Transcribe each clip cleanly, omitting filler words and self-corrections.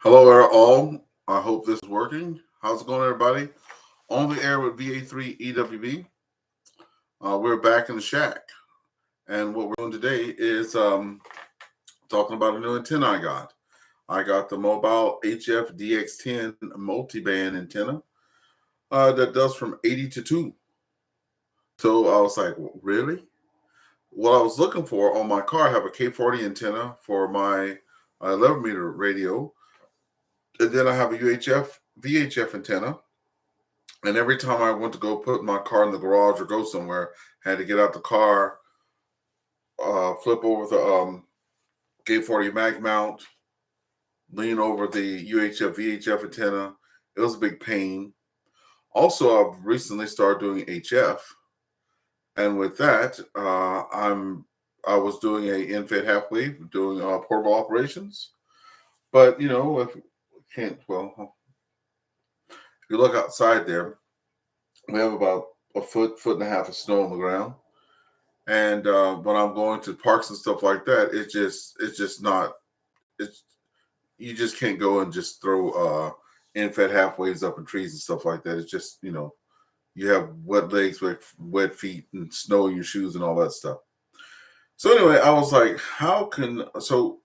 Hello, all. I hope this is working. How's it going, everybody? On the air with VA3 EWB. We're back in the shack, and what we're doing today is talking about a new antenna I got. I got the mobile HF DX-10 multi-band antenna that does from 80 to 2. So I was like, really? What I was looking for on my car, I have a K40 antenna for my 11 meter radio, and then I have a UHF VHF antenna. And every time I went to go put my car in the garage or go somewhere, I had to get out the car, flip over the K40 mag mount, lean over the UHF VHF antenna. It was a big pain. Also, I've recently started doing HF, and with that, I was doing a in-fed half wave, doing portable operations. But if can't, well, if you look outside there, we have about a foot and a half of snow on the ground. And when I'm going to parks and stuff like that, it's just not, it's, you just can't go and just throw in-fed half waves up in trees and stuff like that. It's just, you have wet legs, wet feet, and snow in your shoes and all that stuff. So anyway, I was like, so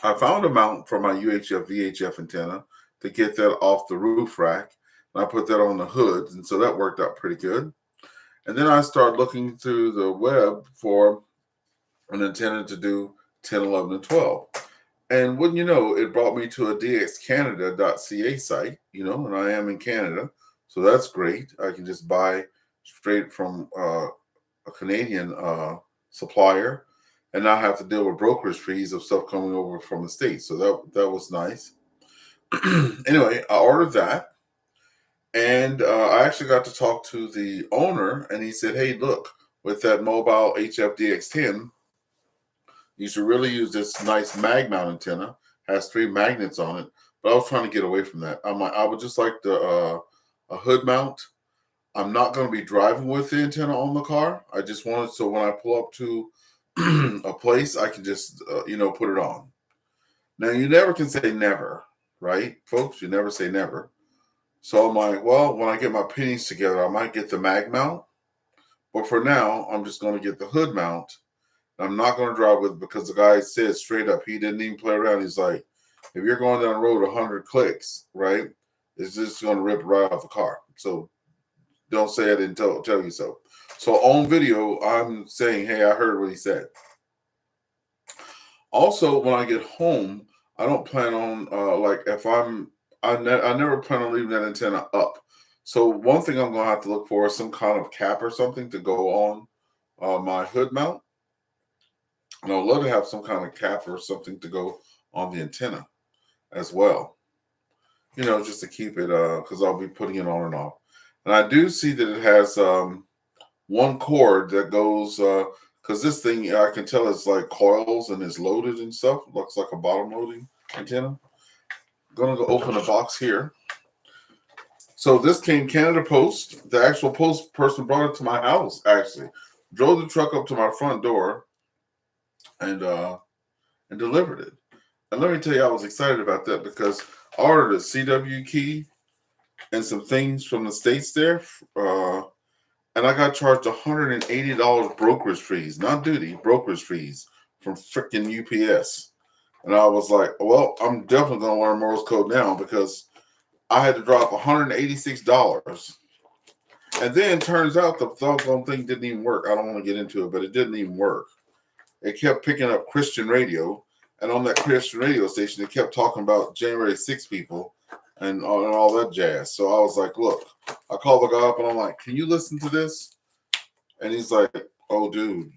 I found a mount for my UHF VHF antenna to get that off the roof rack. And I put that on the hood, and so that worked out pretty good. And then I started looking through the web for an antenna to do 10, 11, and 12. And wouldn't you know, it brought me to a DXCanada.ca site, and I am in Canada. So that's great. I can just buy straight from a Canadian supplier and not have to deal with brokerage fees of stuff coming over from the States. So that was nice. Anyway, I ordered that. And I actually got to talk to the owner, and he said, hey, look, with that mobile HFDX10, you should really use this nice mag mount antenna. Has 3 magnets on it, but I was trying to get away from that. I would just like a hood mount. I'm not going to be driving with the antenna on the car. I just wanted so when I pull up to a place, I can just, put it on. Now, you never can say never, right, folks? You never say never. So I'm like, well, when I get my pennies together, I might get the mag mount. But for now, I'm just going to get the hood mount. I'm not going to drive with it because the guy said straight up, he didn't even play around. He's like, if you're going down the road 100 clicks, right, it's just going to rip right off the car. So don't say I didn't tell you so. So on video, I'm saying, hey, I heard what he said. Also, when I get home, I don't plan on, I never plan on leaving that antenna up. So one thing I'm going to have to look for is some kind of cap or something to go on my hood mount. And I'd love to have some kind of cap or something to go on the antenna as well. Just to keep it, because I'll be putting it on and off. And I do see that it has one cord that goes, because this thing, I can tell it's like coils and is loaded and stuff. Looks like a bottom loading antenna. I'm going to go open the box here. So this came Canada Post. The actual post person brought it to my house, actually. Drove the truck up to my front door and delivered it. And let me tell you, I was excited about that because I ordered a CW key and some things from the States there. And I got charged $180 brokerage fees, not duty, brokerage fees from freaking UPS. And I was like, well, I'm definitely going to learn Morse code now because I had to drop $186. And then turns out the doggone thing didn't even work. I don't want to get into it, but it didn't even work. It kept picking up Christian radio. And on that Christian radio station, it kept talking about January 6 people and all that jazz. So I was like, look, I called the guy up and I'm like, can you listen to this? And he's like, oh, dude,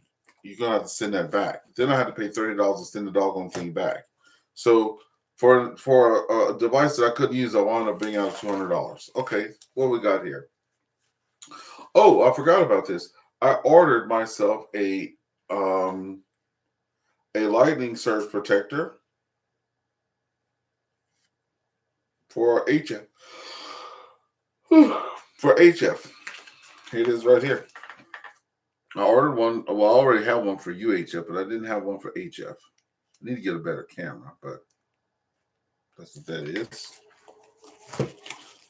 you're going to have to send that back. Then I had to pay $30 to send the doggone thing back. So for a device that I couldn't use, I wound up being out $200. Okay, what we got here? Oh, I forgot about this. I ordered myself a lightning surge protector for HF. For HF. It is right here. I ordered one. Well, I already have one for UHF, but I didn't have one for HF. I need to get a better camera, but That's what that is.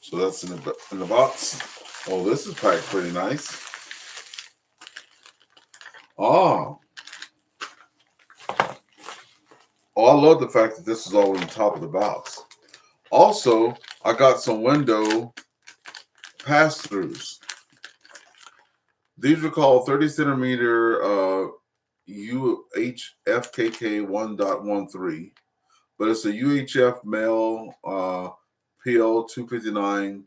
So that's in the box. Oh, this is packed pretty nice. Oh, I love the fact that this is all on the top of the box. Also, I got some window pass-throughs. These are called 30 centimeter UHFKK 1.13, but it's a UHF male PL259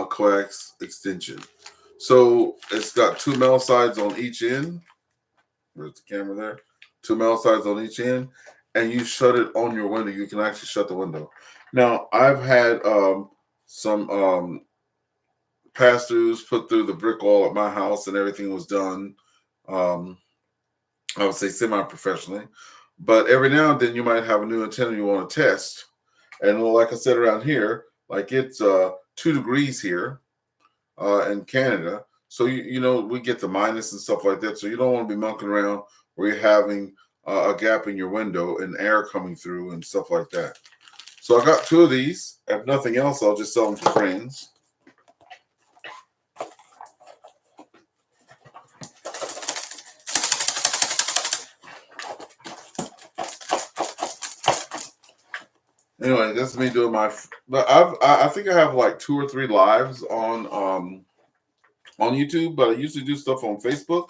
coax extension. So it's got two male sides on each end. There's the camera there. Two male sides on each end, and you shut it on your window. You can actually shut the window. Now, I've had some pass-throughs put through the brick wall at my house, and everything was done, I would say semi-professionally. But every now and then you might have a new antenna you want to test. And like I said around here, like it's 2 degrees here in Canada. So, you know, we get the minus and stuff like that. So you don't want to be monkeying around where you're having a gap in your window and air coming through and stuff like that. So I got 2 of these. If nothing else, I'll just sell them to friends. Anyway, this is me doing my. But I think I have like 2 or 3 lives on YouTube, but I usually do stuff on Facebook.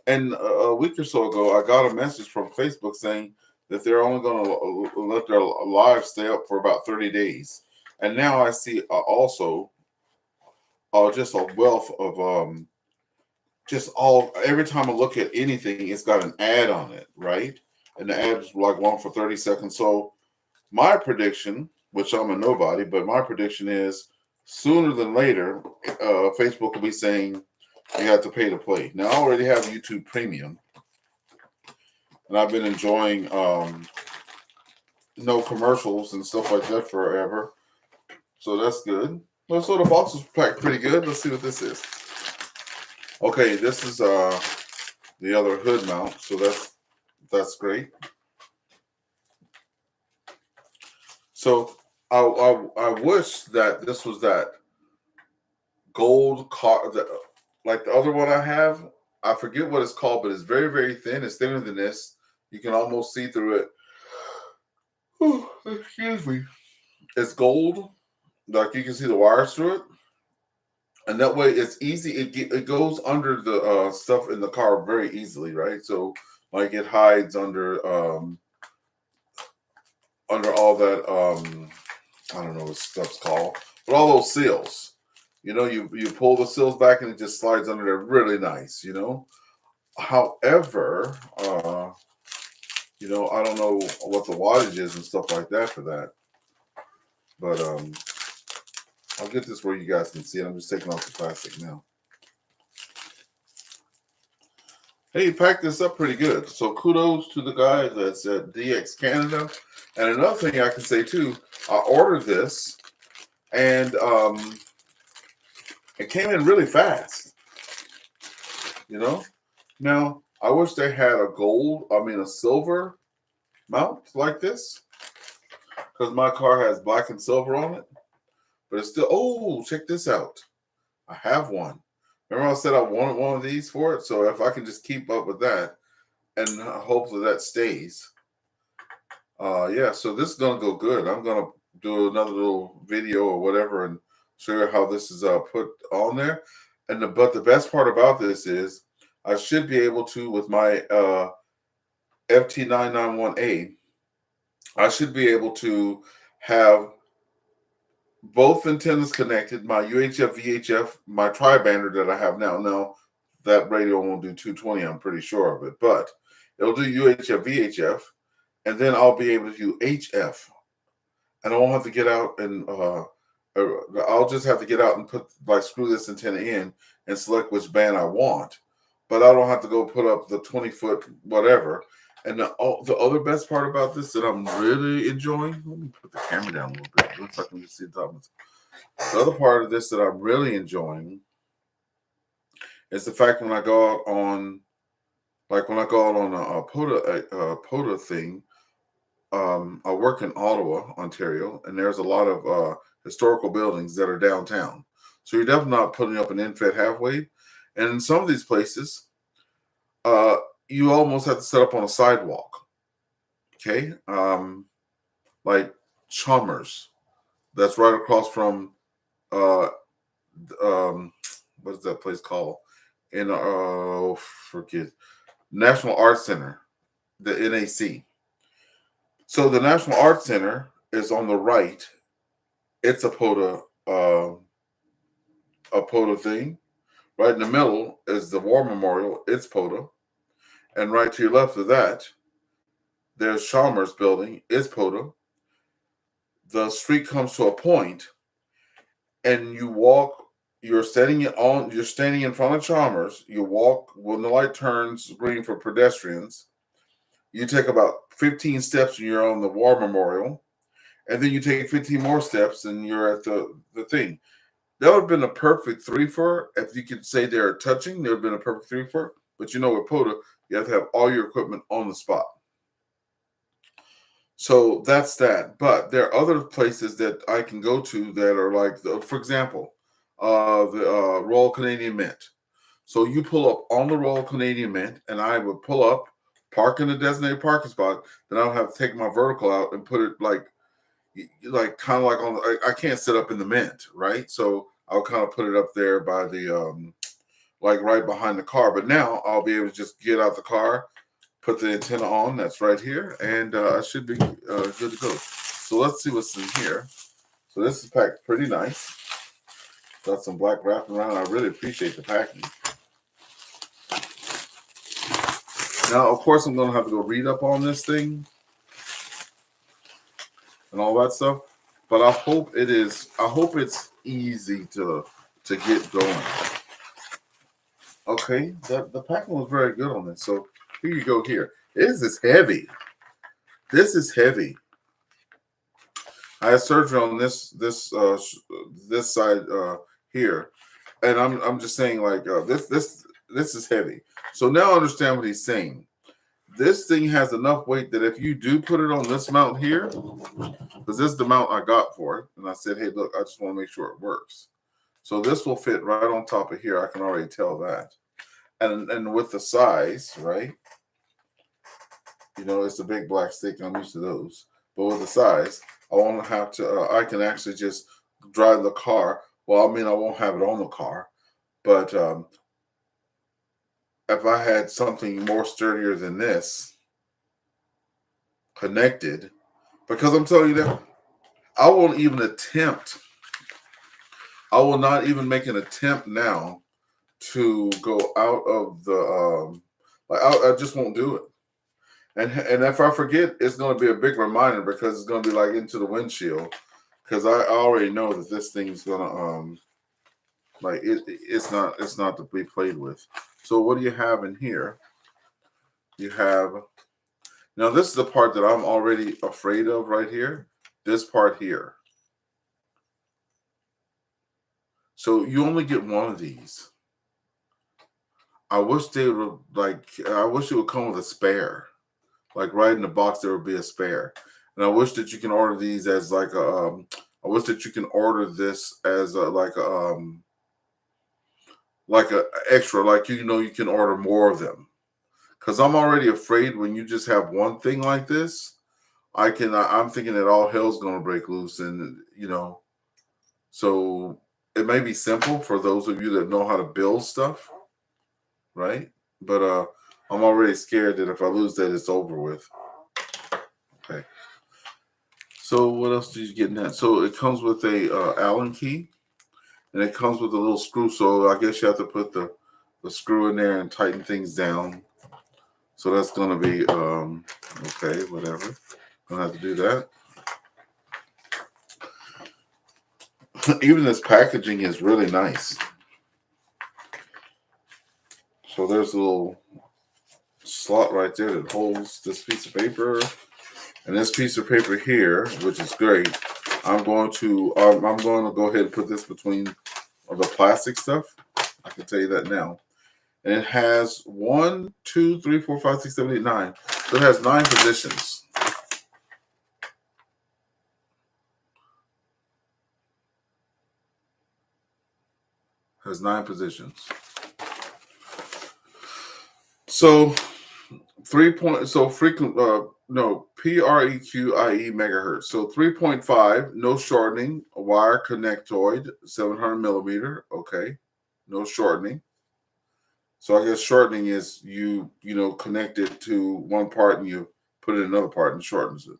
And a week or so ago, I got a message from Facebook saying that they're only going to let their live stay up for about 30 days. And now I see also just a wealth of every time I look at anything, it's got an ad on it, right? And the ad is like one for 30 seconds. So my prediction, which I'm a nobody, but my prediction is sooner than later, Facebook will be saying you have to pay to play. Now, I already have YouTube Premium, and I've been enjoying no commercials and stuff like that forever. So that's good. Well, so the box is packed pretty good. Let's see what this is. Okay, this is the other hood mount, so that's great. So I wish that this was that gold car, like the other one I have. I forget what it's called, but it's very, very thin. It's thinner than this. You can almost see through it. Oh, excuse me. It's gold. Like you can see the wires through it. And that way it's easy. It goes under the stuff in the car very easily, right? So like it hides under all that I don't know what stuff's called, but all those seals. You know, you pull the seals back and it just slides under there really nice, you know. However, you know, I don't know what the wattage is and stuff like that for that. But I'll get this where you guys can see it. I'm just taking off the plastic now. Hey, you packed this up pretty good. So kudos to the guy that's at DX Canada. And another thing I can say too, I ordered this and it came in really fast. You know? Now, I wish they had a silver mount like this. Because my car has black and silver on it. But it's still, oh, check this out. I have one. Remember I said I wanted one of these for it? So if I can just keep up with that, and hopefully that stays. Yeah, so this is going to go good. I'm going to do another little video or whatever and show you how this is put on there. But the best part about this is I should be able to, with my FT991A, I should be able to have both antennas connected, my UHF, VHF, my tri-bander that I have now. Now, that radio won't do 220, I'm pretty sure of it, but it'll do UHF, VHF, and then I'll be able to do HF. And I won't have to get out and, I'll just have to get out and screw this antenna in and select which band I want. But I don't have to go put up the 20-foot whatever. And the other best part about this that I'm really enjoying, let me put the camera down a little bit. Looks like I can just see the top of it. The other part of this that I'm really enjoying is the fact when I go out on, a POTA thing, I work in Ottawa, Ontario, and there's a lot of historical buildings that are downtown. So you're definitely not putting up an end-fed half-wave. And in some of these places, you almost have to set up on a sidewalk. Okay, like Chalmers, that's right across from what's that place called? In forget National Arts Center, the NAC. So the National Arts Center is on the right. It's a POTA thing. Right in the middle is the War Memorial. It's POTA, and right to your left of that, there's Chalmers Building. It's POTA. The street comes to a point, and you walk. You're standing in front of Chalmers. You walk when the light turns green for pedestrians. You take about 15 steps and you're on the War Memorial. And then you take 15 more steps and you're at the thing. That would have been a perfect three-for. If you could say they're touching, there would have been a perfect three-for. But you know, with POTA, you have to have all your equipment on the spot. So that's that. But there are other places that I can go to that are like, for example, the Royal Canadian Mint. So you pull up on the Royal Canadian Mint, and I would pull up, park in the designated parking spot. Then I'll have to take my vertical out and put it like kind of like on. I can't sit up in the Mint, right? So I'll kind of put it up there by the like right behind the car. But now I'll be able to just get out the car, put the antenna on. That's right here, and I should be good to go. So let's see what's in here. So this is packed pretty nice. Got some black wrapping around. I really appreciate the packing. Now, of course, I'm going to have to go read up on this thing and all that stuff. But I hope it is. I hope it's easy to get going. Okay, the packing was very good on this. So here you go. Here, this is heavy. This is heavy. I had surgery on this side here, and I'm just saying like this is heavy. So now I understand what he's saying. This thing has enough weight that if you do put it on this mount here, because this is the mount I got for it, and I said, hey, look, I just want to make sure it works. So this will fit right on top of here. I can already tell that. And with the size, right? You know, it's a big black stick. I'm used to those. But with the size, I won't have to, I can actually just drive the car. Well, I mean, I won't have it on the car. But if I had something more sturdier than this connected, because I'm telling you that, I won't even attempt. I will not even make an attempt now to go out of the, I just won't do it. And if I forget, it's going to be a big reminder because it's going to be like into the windshield. Because I already know that this thing's going to, like it's not to be played with. So what do you have in here? You have, now this is the part that I'm already afraid of right here. This part here. So you only get one of these. I wish they would I wish it would come with a spare. Like right in the box, there would be a spare. And I wish that you can order these as like a, I wish that you can order this as a, like a extra, like, you know, you can order more of them. Because I'm already afraid when you just have one thing like this, I'm thinking that all hell's going to break loose. And, you know, so it may be simple for those of you that know how to build stuff, right? But I'm already scared that if I lose that, it's over with. Okay. So what else did you get in that? So it comes with a Allen key, and it comes with a little screw. So I guess you have to put the screw in there and tighten things down. So that's going to be, okay, whatever. Gonna have to do that. Even this packaging is really nice. So there's a little slot right there that holds this piece of paper, and this piece of paper here, which is great. I'm going to go ahead and put this between the plastic stuff. I can tell you that now. And it has 1, 2, 3, 4, 5, 6, 7, 8, 9. So it has 9 positions. Has 9 positions. So frequent PREQIE megahertz. So 3.5, no shortening, wire connectoid, 700 millimeter. Okay, no shortening. So I guess shortening is you connect it to one part and you put it in another part and shortens it.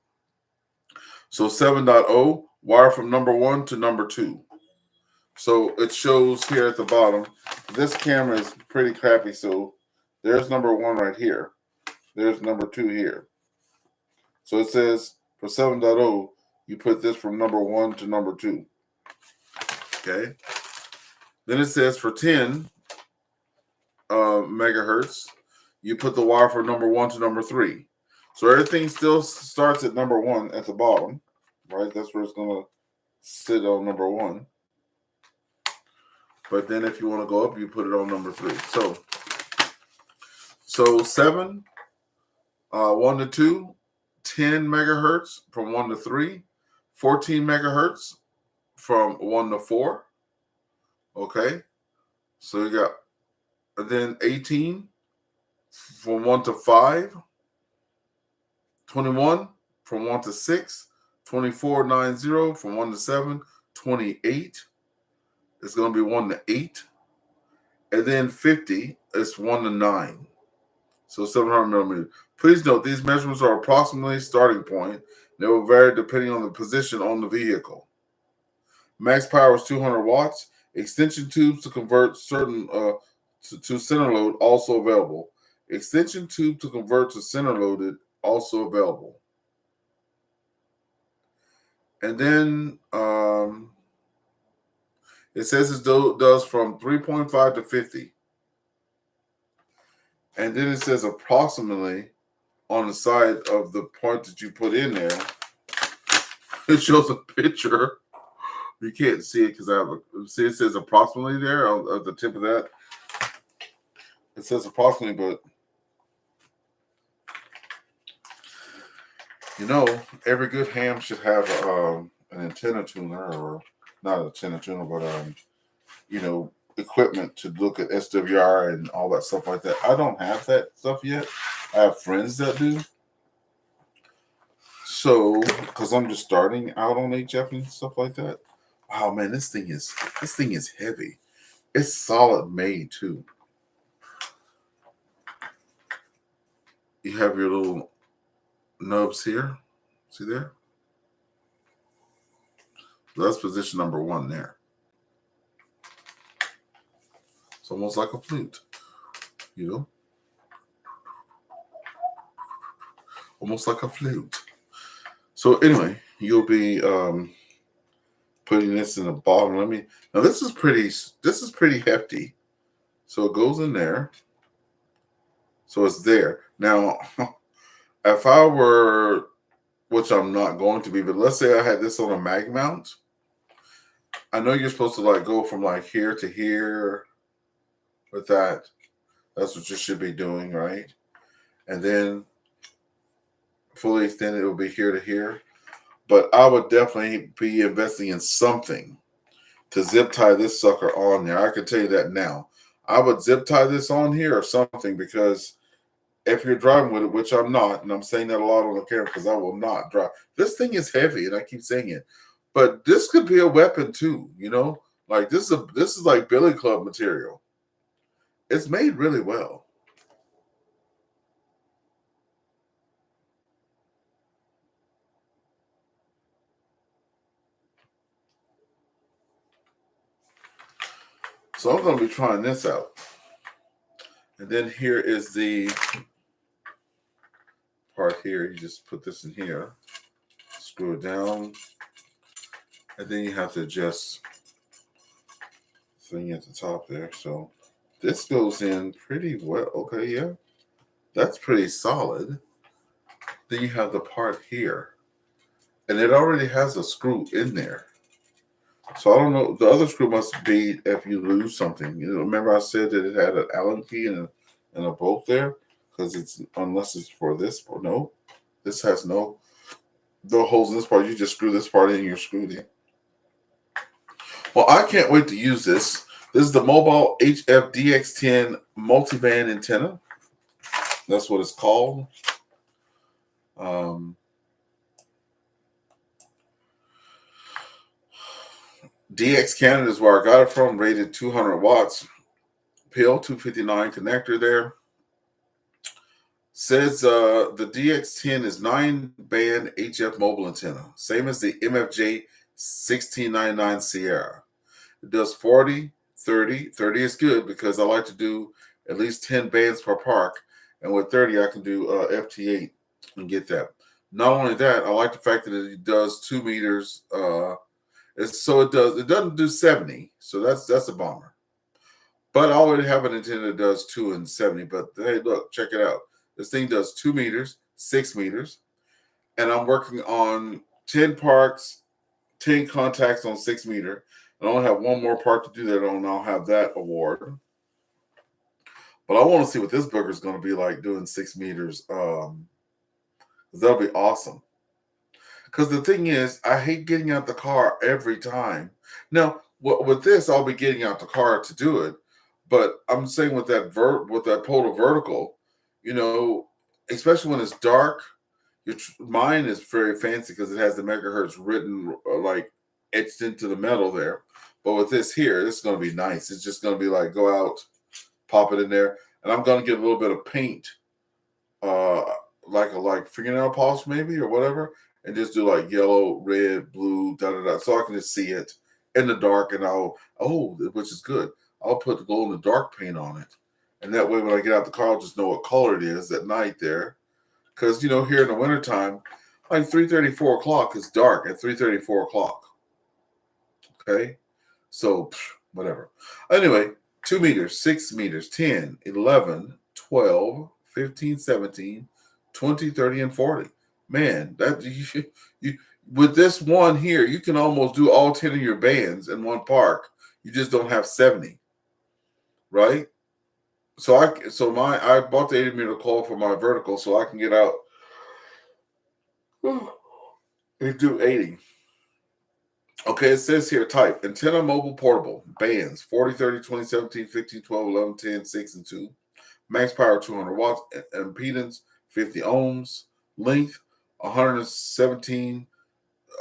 So 7.0, wire from number 1 to number 2. So it shows here at the bottom. This camera is pretty crappy, so there's number 1 right here. There's number 2 here. So it says for 7.0, you put this from number 1 to number 2. Okay. Then it says for 10 megahertz, you put the wire from number 1 to number 3. So everything still starts at number 1 at the bottom, right? That's where it's going to sit on number 1. But then if you want to go up, you put it on number 3. So 7, 1 to 2, 10 megahertz from 1 to 3, 14 megahertz from 1 to 4. Okay. So you got, and then 18 from 1 to 5, 21 from 1 to 6, 24.90 from 1 to 7, 28 is going to be 1 to 8, and then 50 is 1 to 9. So 700 millimeters. Please note these measurements are approximately starting point. They will vary depending on the position on the vehicle. Max power is 200 watts. Extension tubes to convert certain to center load also available. Extension tube to convert to center loaded also available. And then it says it does from 3.5 to 50. And then it says approximately on the side of the point that you put in there. It shows a picture. You can't see it because it says approximately there on the tip of that. It says approximately, but every good ham should have an antenna tuner, or not an antenna tuner, but equipment to look at SWR and all that stuff like that. I don't have that stuff yet. I have friends that do. So, because I'm just starting out on HF and stuff like that. Wow, man, this thing is heavy. It's solid made too. You have your little nubs here. See there? So that's position number 1 there. It's almost like a flute, almost like a flute. So anyway, you'll be putting this in the bottom. Now this is pretty hefty. So it goes in there. So it's there. Now, if I were, which I'm not going to be, but let's say I had this on a mag mount. I know you're supposed to go from here to here with that. That's what you should be doing, right? And then fully extended, it will be here to here. But I would definitely be investing in something to zip tie this sucker on there. I can tell you that now. I would zip tie this on here or something, because if you're driving with it, which I'm not, and I'm saying that a lot on the camera because I will not drive. This thing is heavy, and I keep saying it. But this could be a weapon too, this is like billy club material. It's made really well. So I'm going to be trying this out. And then here is the part here. You just put this in here, screw it down, and then you have to adjust the thing at the top there. So this goes in pretty well. Okay, yeah, that's pretty solid. Then you have the part here, and it already has a screw in there. So I don't know. The other screw must be if you lose something. Remember I said that it had an Allen key and a bolt there, because unless it's for this. No, this has no holes in this part. You just screw this part in, you're screwed in. Well, I can't wait to use this. This is the mobile HF DX-10 multiband antenna. That's what it's called. DX Canada is where I got it from, rated 200 watts. PL259 connector there. Says the DX-10 is 9-band HF mobile antenna, same as the MFJ-1699 Sierra. It does 40, 30. 30 is good because I like to do at least 10 bands per park. And with 30, I can do FT8 and get that. Not only that, I like the fact that it does 2 meters. It doesn't do 70. So that's a bummer. But I already have an antenna that does 2 and 70. But hey, look, check it out. This thing does 2 meters, 6 meters. And I'm working on 10 parks, 10 contacts on 6 meter. I only have one more part to do that on, and I'll have that award. But I want to see what this booger is going to be like doing 6 meters. That'll be awesome. Because the thing is, I hate getting out the car every time. Now, with this, I'll be getting out the car to do it. But I'm saying with that POTA Vertical, you know, especially when it's dark, mine is very fancy because it has the megahertz written like etched into the metal there. But with this here, this is going to be nice. It's just going to be like go out, pop it in there, and I'm going to get a little bit of paint, like fingernail polish maybe or whatever, and just do like yellow, red, blue, so I can just see it in the dark, and which is good. I'll put the glow in the dark paint on it, and that way when I get out the car, I'll just know what color it is at night there. Because, you know, here in the wintertime, like 3:30, 4 o'clock, it's dark at 3:30, 4 o'clock. Okay? So, whatever. Anyway, 2 meters, 6 meters, 10, 11, 12, 15, 17, 20, 30, and 40. Man, with this one here, you can almost do all 10 of your bands in one park. You just don't have 70. Right? So I bought the 80 meter coil for my vertical so I can get out and do 80. Okay, it says here type antenna mobile portable bands 40, 30, 20, 17, 15, 12, 11, 10, 6, and 2. Max power 200 watts, impedance 50 ohms, length 117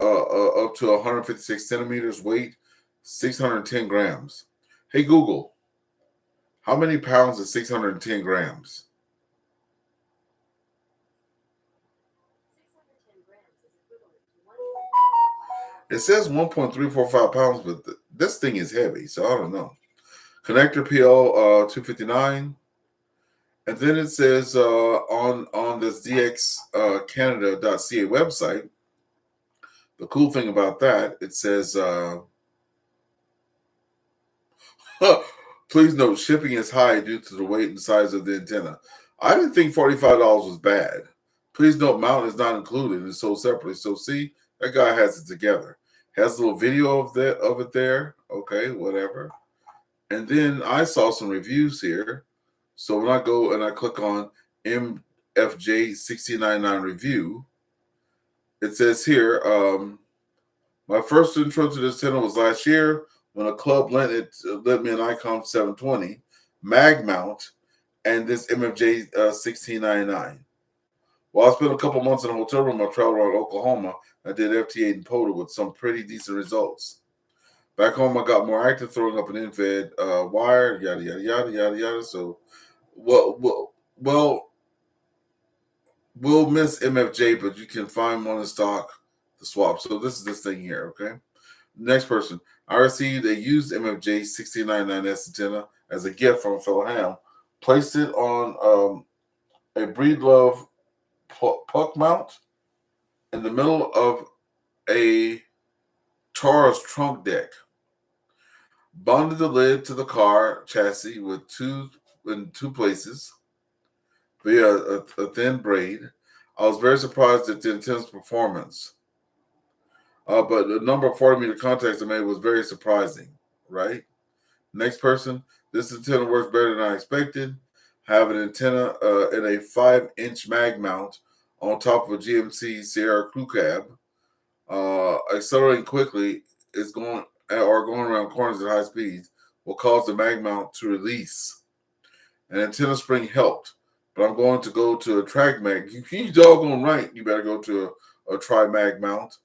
up to 156 centimeters, weight 610 grams. Hey Google, how many pounds is 610 grams? It says 1.345 pounds, but this thing is heavy, so I don't know. Connector PL 259. And then it says on this DX Canada.ca website, the cool thing about that, it says, please note shipping is high due to the weight and size of the antenna. I didn't think $45 was bad. Please note mount is not included and sold separately. So see, that guy has it together. Has a little video of it there. Okay, whatever. And then I saw some reviews here. So when I go and I click on MFJ-1699 review, it says here, my first intro to this channel was last year when a club lent me an Icon 720 mag mount and this MFJ 1699. Well, I spent a couple months in a hotel room. I traveled around Oklahoma. I did FT8 and POTA with some pretty decent results. Back home, I got more active, throwing up an in-fed wire, yada, yada, yada, yada, yada. So, we'll miss MFJ, but you can find one in stock to swap. So this is this thing here, okay? Next person. I received a used MFJ 1699S antenna as a gift from a fellow ham. Placed it on a Breedlove puck mount in the middle of a Taurus trunk deck. Bonded the lid to the car chassis with two places via a thin braid. I was very surprised at the antenna's performance. But the number of 40-meter contacts I made was very surprising, right? Next person, this antenna works better than I expected. Have an antenna in a 5-inch mag mount on top of a GMC Sierra crew cab. Accelerating quickly is going around corners at high speeds will cause the mag mount to release. An antenna spring helped, but I'm going to go to a track mag. You doggone right, you better go to a tri-mag mount.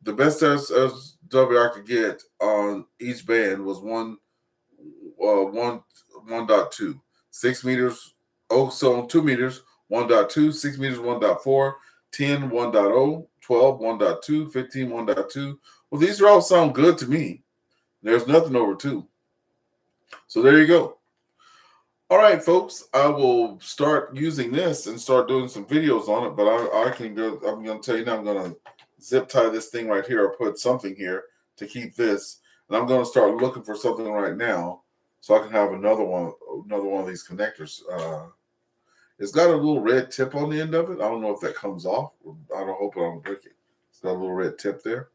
The best SW I could get on each band was 1.2, 6 meters. Oh, so on 2 meters, 1.2, 6 meters, 1.4, 10, 1.0, 12, 1.2, 15, 1.2. Well, these are all sound good to me. There's nothing over 2. So there you go. All right, folks, I will start using this and start doing some videos on it, but I can go. I'm going to tell you now, I'm going to zip tie this thing right here or put something here to keep this. And I'm going to start looking for something right now so I can have another one of these connectors. It's got a little red tip on the end of it. I don't know if that comes off. I don't hope I don't break it. It's got a little red tip there.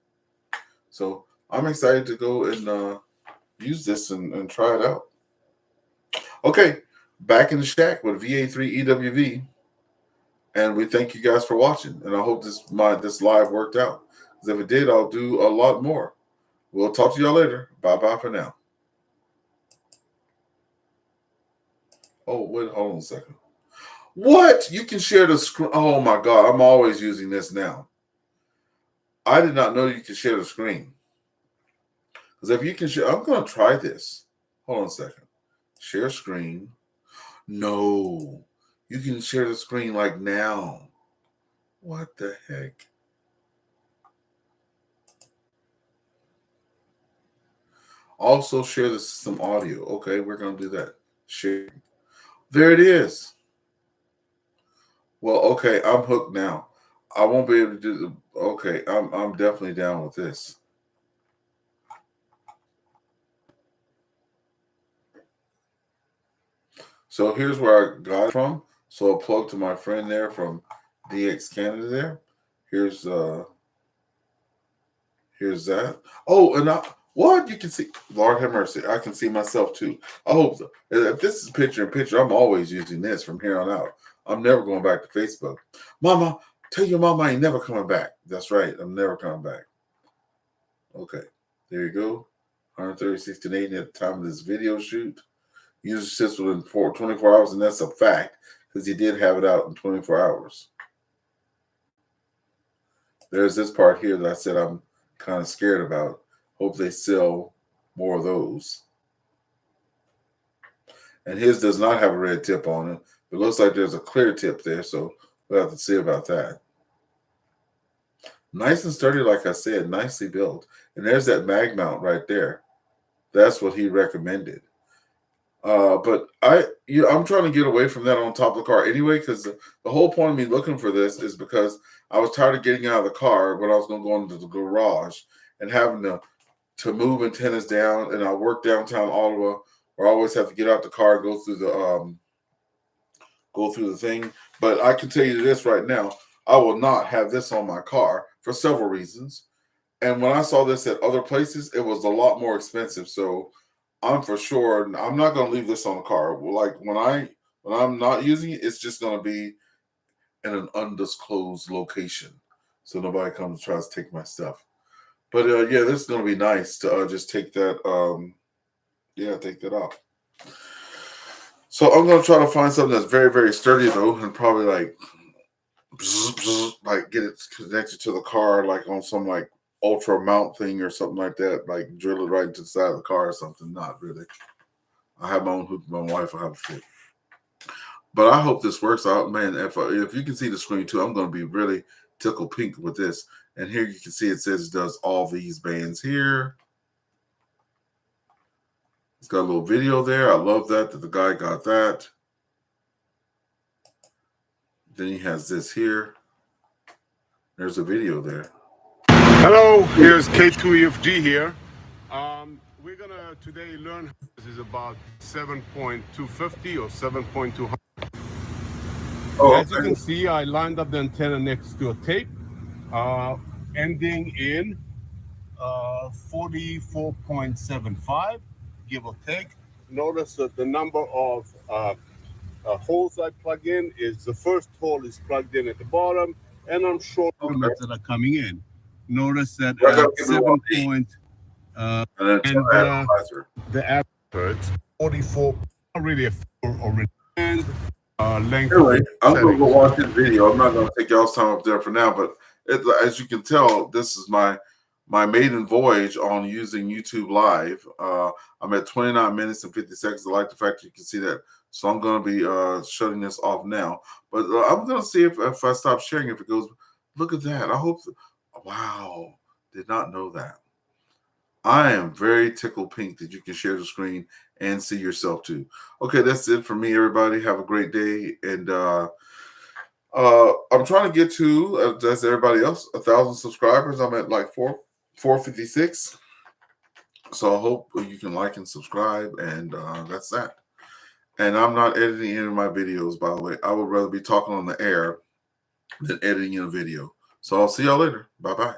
So I'm excited to go and use this and try it out. Okay, back in the shack with VA3 EWV, and we thank you guys for watching. And I hope this live worked out. Because if it did, I'll do a lot more. We'll talk to y'all later. Bye for now. Oh, wait, hold on a second. What? You can share the screen? Oh my God, I'm always using this now. I did not know you could share the screen. Because if you can share, I'm going to try this. Hold on a second. Share screen. No, you can share the screen like now. What the heck? Also share the system audio. Okay, we're going to do that. Share. There it is. Well, okay, I'm hooked now. I won't be able to do the. Okay, I'm definitely down with this. So here's where I got it from. So I'll plug to my friend there from DX Canada there. Here's that. Oh, and what you can see, Lord have mercy, I can see myself too. I hope so. If this is picture in picture, I'm always using this from here on out. I'm never going back to Facebook. Mama, tell your mama I ain't never coming back. That's right, I'm never coming back. Okay, there you go. 130/1680 at the time of this video shoot. User sits within 24 hours, and that's a fact because he did have it out in 24 hours. There's this part here that I said I'm kind of scared about. Hope they sell more of those. And his does not have a red tip on it. It looks like there's a clear tip there, so we'll have to see about that. Nice and sturdy, like I said, nicely built. And there's that mag mount right there. That's what he recommended. But I'm trying to get away from that on top of the car anyway, because the whole point of me looking for this is because I was tired of getting out of the car when I was going to go into the garage and having to move antennas down. And I work downtown Ottawa, where I always have to get out the car and go through the thing. But I can tell you this right now, I will not have this on my car for several reasons. And when I saw this at other places, it was a lot more expensive. So I'm for sure I'm not going to leave this on the car. Like when I'm not using it, it's just going to be in an undisclosed location, so nobody comes and tries to take my stuff. But yeah, this is going to be nice to just take that. Take that off. So I'm going to try to find something that's very, very sturdy though, and probably like get it connected to the car, like on some like ultra mount thing or something like that, like drill it right into the side of the car or something. Not really. I have my own hoop. My wife will have a fit. But I hope this works out, man. If you can see the screen too, I'm going to be really tickled pink with this. And here you can see it says it does all these bands here. It's got a little video there. I love that the guy got that. Then he has this here. There's a video there. Hello, here's K2EFG here. We're gonna today learn this is about 7.250 or 7.200. As you can see, I lined up the antenna next to a tape, ending in 44.75, give or take. Notice that the number of holes I plug in is the first hole is plugged in at the bottom, and I'm short that are coming in. Notice that at 7 point, and the average hertz, 44, not really a 4 already, and length Anyway, of I'm going to go settings. watch this video. I'm not going to take y'all's time up there for now, but as you can tell, this is my maiden voyage on using YouTube Live. I'm at 29 minutes and 50 seconds. I like the fact you can see that. So I'm going to be shutting this off now. But I'm going to see if I stop sharing, if it goes, look at that. I hope, wow, did not know that. I am very tickled pink that you can share the screen and see yourself too. Okay, that's it for me, everybody. Have a great day. And I'm trying to get to, as everybody else, 1,000 subscribers. I'm at like 456. So I hope you can like and subscribe. And that's that. And I'm not editing any of my videos, by the way. I would rather be talking on the air than editing in a video. So I'll see y'all later. Bye-bye.